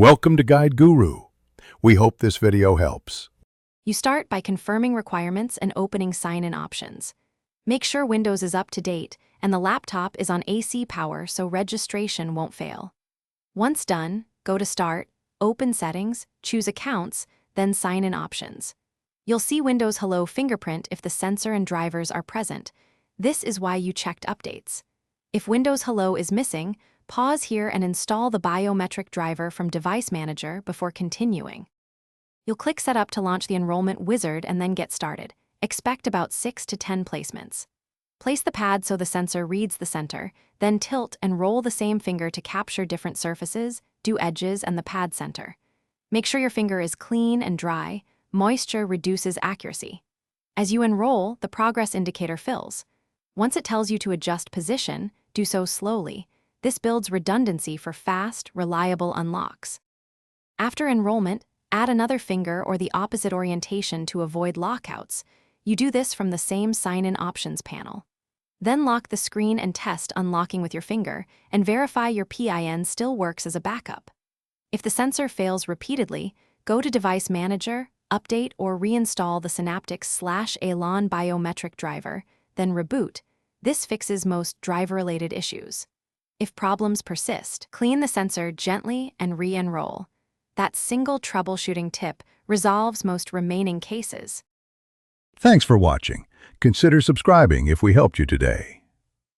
Welcome to Guide Guru. We hope this video helps. You start by confirming requirements and opening sign-in options. Make sure Windows is up to date and the laptop is on AC power so registration won't fail. Once done, go to Start, open Settings, choose Accounts, then Sign-in Options. You'll see Windows Hello Fingerprint if the sensor and drivers are present. This is why you checked Updates. If Windows Hello is missing, pause here and install the biometric driver from Device Manager before continuing. You'll click Setup to launch the enrollment wizard and then get started. Expect about 6 to 10 placements. Place the pad so the sensor reads the center, then tilt and roll the same finger to capture different surfaces, do edges and the pad center. Make sure your finger is clean and dry. Moisture reduces accuracy. As you enroll, the progress indicator fills. Once it tells you to adjust position, do so slowly. This builds redundancy for fast, reliable unlocks. After enrollment, add another finger or the opposite orientation to avoid lockouts. You do this from the same sign-in options panel. Then lock the screen and test unlocking with your finger and verify your PIN still works as a backup. If the sensor fails repeatedly, go to Device Manager, update or reinstall the Fanatics/Elan biometric driver, then reboot. This fixes most driver-related issues. If problems persist, clean the sensor gently and re-enroll. That single troubleshooting tip resolves most remaining cases. Thanks for watching. Consider subscribing if we helped you today.